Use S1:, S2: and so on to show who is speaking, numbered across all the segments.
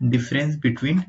S1: Difference between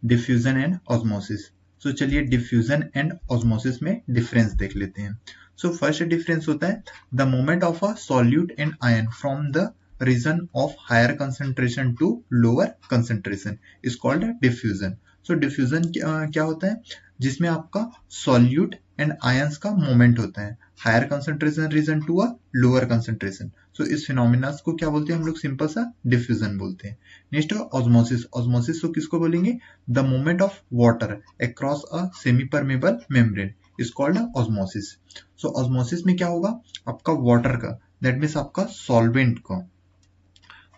S1: diffusion and osmosis. So चलिए diffusion and osmosis में difference देख लेते हैं। सो फर्स्ट डिफरेंस होता है the movement of a solute and ion from the region of higher concentration to lower concentration is called diffusion. So diffusion क्या होता है, जिसमें आपका सॉल्यूट एंड आयंस का मूवमेंट होता है higher concentration region to a lower concentration. So इस phenomena को क्या बोलते हैं हम लोग, सिंपल सा डिफ्यूजन बोलते हैं। Next osmosis. ऑस्मोसिस को किसको बोलेंगे, the movement of water across a semi permeable membrane is called osmosis. So osmosis में क्या होगा, आपका वाटर का, दैट मीन्स आपका सॉल्वेंट का,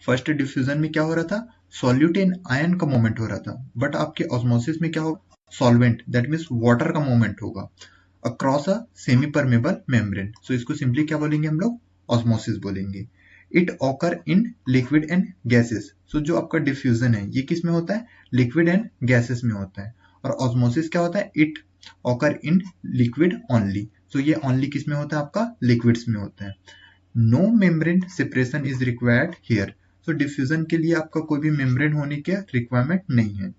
S1: फर्स्ट डिफ्यूजन में क्या हो रहा था, सॉल्यूट एंड आयन का मूवमेंट हो रहा था, बट आपके ऑस्मोसिस में क्या होगा, सॉल्वेंट दैट मीन्स वाटर का मूवमेंट होगा across a semi permeable membrane. So इसको सिंपली क्या बोलेंगे हम लोग, ऑस्मोसिस बोलेंगे। It occur in liquid and gases. So जो आपका डिफ्यूजन है ये किस में होता है, लिक्विड एंड गैसेस में होता है, और ऑस्मोसिस क्या होता है, it occur in liquid only. So ये ओनली किस में होता है, आपका लिक्विड्स में होता है। No membrane separation is required here. So diffusion के लिए आपका कोई भी मेम्ब्रेन होने की रिक्वायरमेंट नहीं है,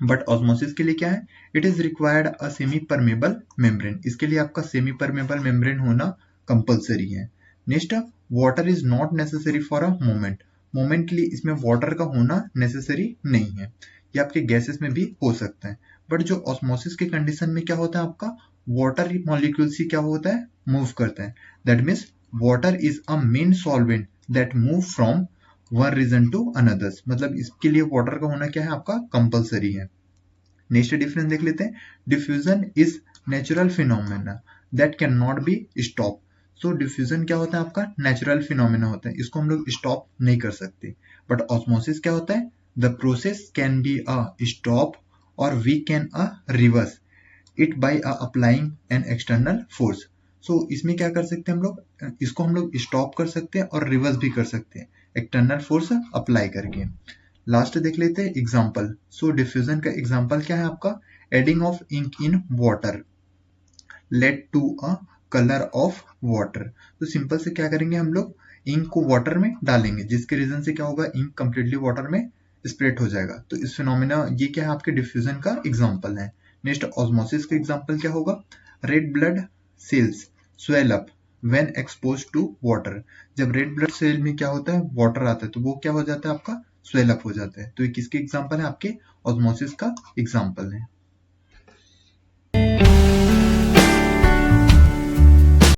S1: बट ऑस्मोसिस के लिए क्या है, it is required a semi permeable membrane. इसके लिए आपका सेमी परमेबल मेम्ब्रेन होना कंपलसरी है। Next, water is not necessary for a moment. Moment के लिए इसमें वाटर का होना नेसेसरी नहीं है, ये आपके गैसेस में भी हो सकता है, बट जो ऑस्मोसिस के कंडीशन में क्या होता है, आपका वाटर मॉलिक्यूल्स ही क्या होता है, मूव करता है। That means water is a main solvent that move from one region to another's. मतलब इसके लिए वाटर का होना क्या है, आपका कंपलसरी है। नेक्स्ट डिफरेंस देख लेते हैं, diffusion is natural phenomena that can not be stop. So diffusion क्या होता है, आपका नेचुरल फिनोमेना होता है, इसको हम लोग स्टॉप नहीं कर सकते। बट ऑस्मोसिस क्या होता है, the process can be a stop और we can a reverse it by applying an external force. So इसमें क्या कर सकते हैं हम लोग, इसको हम लोग स्टॉप कर सकते हैं और रिवर्स भी कर सकते हैं एक्सटर्नल फोर्स अप्लाई करके। लास्ट देख लेते हैं एग्जांपल। सो डिफ्यूजन का एग्जांपल क्या है आपका, adding of ink in water lead to a colour of water. तो सिंपल से क्या करेंगे हम लोग, इंक को वाटर में डालेंगे, जिसके रीजन से क्या होगा, इंक कंप्लीटली वाटर में स्प्रेड हो जाएगा। तो इस फिनोमेना, ये क्या है, आपके डिफ्यूजन का एग्जांपल है। नेक्स्ट ऑस्मोसिस का एग्जांपल क्या होगा, red blood cells swell up when expose to water. जब रेड ब्लड सेल में क्या होता है, वाटर आता है, तो वो क्या हो जाता है, आपका स्वेल अप हो जाता है। तो ये किसके एग्जांपल है, आपके ऑस्मोसिस का एग्जांपल है।